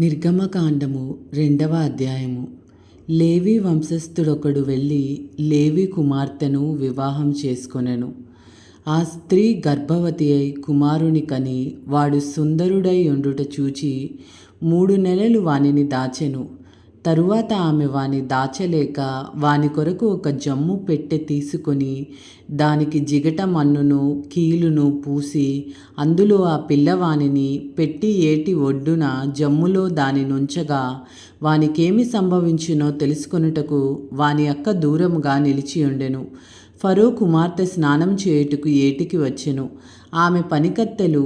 నిర్గమకాండము 2వ అధ్యాయము. లేవి వంశస్థుడొకడు వెళ్ళి లేవి కుమార్తెను వివాహం చేసుకొనెను. ఆ స్త్రీ గర్భవతి అయి కుమారుని కని వాడు సుందరుడై ఉండుట చూచి 3 నెలలు వానిని దాచెను. తరువాత ఆమె వాని దాచలేక వాని కొరకు ఒక జమ్ము పెట్టె తీసుకొని దానికి జిగట మన్నును కీలును పూసి అందులో ఆ పిల్లవానిని పెట్టి ఏటి ఒడ్డున జమ్ములో దాని నుంచగా వానికేమి సంభవించునో తెలుసుకొనుటకు వాని అక్క దూరముగా నిలిచియుండెను. ఫరో కుమార్తె స్నానం చేయుటకు ఏటికి వచ్చెను. ఆమె పనికత్తెలు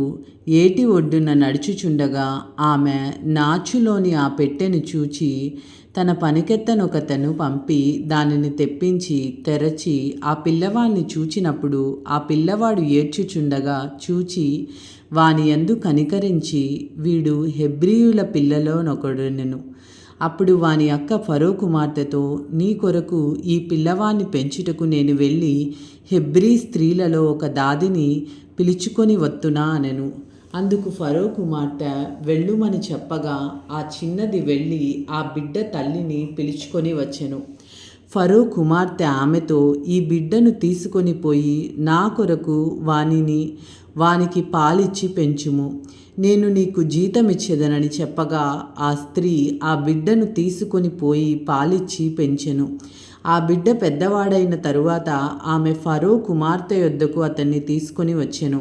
ఏటి ఒడ్డున నడుచుచుండగా ఆమె నాచులోని ఆ పెట్టెను చూచి తన పనికెత్తనొకతను పంపి దానిని తెప్పించి తెరచి ఆ పిల్లవాడిని చూచినప్పుడు ఆ పిల్లవాడు ఏడ్చుచుండగా చూచి వాని యందు కనికరించి వీడు హెబ్రీయుల పిల్లలోనొకడునెను. అప్పుడు వాని అక్క ఫరో కుమార్తెతో, నీ కొరకు ఈ పిల్లవాన్ని పెంచుటకు నేను వెళ్ళి హెబ్రీ స్త్రీలలో ఒక దాదిని పిలుచుకొని వత్తునా అనెను. అందుకు ఫరో కుమార్తె వెళ్ళుమని చెప్పగా ఆ చిన్నది వెళ్ళి ఆ బిడ్డ తల్లిని పిలుచుకొని వచ్చెను. ఫరో కుమార్తె ఆమెతో, ఈ బిడ్డను తీసుకొని పోయి నా కొరకు వానికి పాలిచ్చి పెంచుము, నేను నీకు జీతమిచ్చేదనని చెప్పగా ఆ స్త్రీ ఆ బిడ్డను తీసుకొని పోయి పాలిచ్చి పెంచెను. ఆ బిడ్డ పెద్దవాడైన తరువాత ఆమె ఫరో కుమార్తె యొద్దకు అతన్ని తీసుకొని వచ్చెను.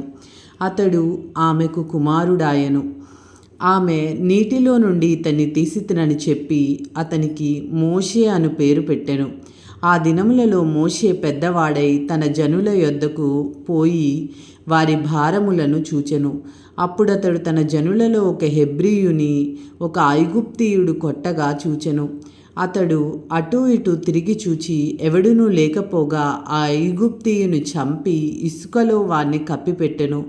అతడు ఆమెకు కుమారుడాయెను. ఆమె నీటిలో నుండి ఇతన్ని తీసితినని చెప్పి అతనికి మోషే అను పేరు పెట్టెను. ఆ దినములలో మోషే పెద్దవాడై తన జనుల యొద్దకు పోయి వారి భారములను చూచెను. అప్పుడతడు తన జనులలో ఒక హెబ్రీయుని ఒక ఐగుప్తీయుడు కొట్టగా చూచెను. అతడు అటూ ఇటూ తిరిగి చూచి ఎవడునూ లేకపోగా ఆ ఐగుప్తీయుని చంపి ఇసుకలో వాణ్ణి కప్పిపెట్టెను.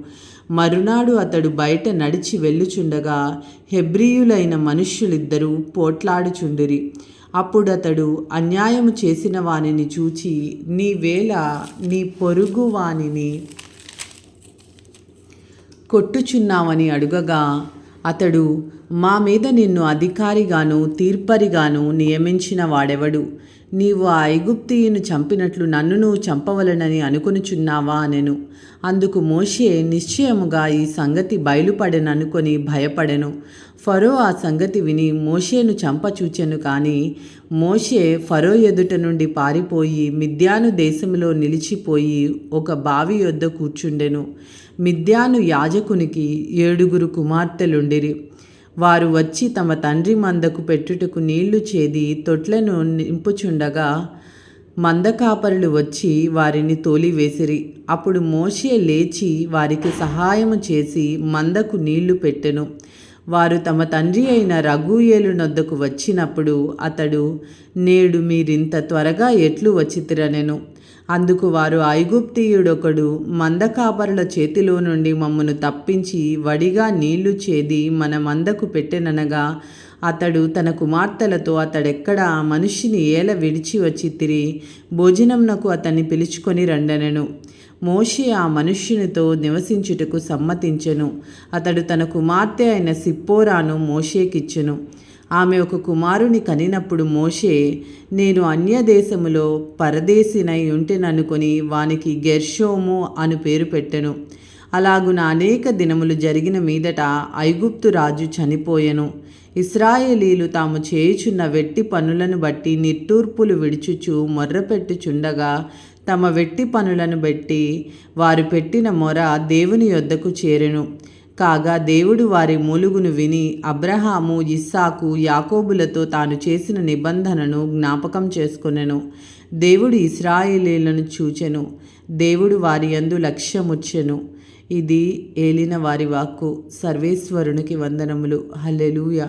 మరునాడు అతడు బయట నడిచి వెళ్ళుచుండగా హెబ్రీయులైన మనుష్యులిద్దరూ పోట్లాడుచుండిరి. అప్పుడతడు అన్యాయము చేసిన వానిని చూచి నీవేళ నీ పొరుగు వానిని కొట్టుచున్నావని అడుగగా అతడు, మా మీద నిన్ను అధికారిగాను తీర్పరిగాను నియమించిన వాడెవడు? నీవు ఆ ఐగుప్తీయుని చంపినట్లు నన్నును చంపవలనని అనుకొనుచున్నావా అనెను. అందుకు మోషే నిశ్చయముగా ఈ సంగతి బయలుపడెననుకొని భయపడెను. ఫరో ఆ సంగతి విని మోషేను చంపచూచెను. కానీ మోషే ఫరో ఎదుట నుండి పారిపోయి మిద్యాను దేశంలో నిలిచిపోయి ఒక బావి యొద్ద కూర్చుండెను. మిద్యాను యాజకునికి 7 కుమార్తెలుండిరి. వారు వచ్చి తమ తండ్రి మందకు పెట్టుటకు నీళ్లు చేది తొట్లను నింపుచుండగా మందకాపరులు వచ్చి వారిని తోలివేసిరి. అప్పుడు మోషే లేచి వారికి సహాయము చేసి మందకు నీళ్లు పెట్టెను. వారు తమ తండ్రి అయిన రగూయేలు నొద్దకు వచ్చినప్పుడు అతడు, నేడు మీరింత త్వరగా ఎట్లు వచ్చితిరనెను. అందుకు వారు, ఐగుప్తీయుడొకడు మందకాపరుల చేతిలో నుండి మమ్మను తప్పించి వడిగా నీళ్లు చేది మన మందకు పెట్టెననగా అతడు తన కుమార్తెలతో, అతడెక్కడ ఆ మనిషిని ఏల విడిచి వచ్చితిరి, భోజనంనకు అతన్ని పిలుచుకొని రండనెను. మోషే ఆ మనుష్యునితో నివసించుటకు సమ్మతించెను. అతడు తన కుమార్తె అయిన సిప్పోరాను మోషేకిచ్చెను. ఆమె ఒక కుమారుని కనినప్పుడు మోషే, నేను అన్యదేశములో పరదేశినై ఉంటెననుకొని వానికి గెర్షోము అను పేరు పెట్టెను. అలాగున అనేక దినములు జరిగిన మీదట ఐగుప్తు రాజు చనిపోయెను. ఇశ్రాయేలీలు తాము చేయుచున్న వెట్టి పనులను బట్టి నిట్టూర్పులు విడుచుచు మొర్రపెట్టుచుండగా తమ వెట్టి పనులను బట్టి వారు పెట్టిన మొర దేవుని యొద్దకు చేరెను. కాగా దేవుడు వారి మూలుగును విని అబ్రహాము, ఇస్సాకు, యాకోబులతో తాను చేసిన నిబంధనను జ్ఞాపకం చేసుకొనెను. దేవుడు ఇశ్రాయేలీయులను చూచెను. దేవుడు వారి యందు లక్ష్యముచ్చెను. ఇది ఏలిన వారి వాక్కు. సర్వేశ్వరునికి వందనములు. హల్లెలూయా.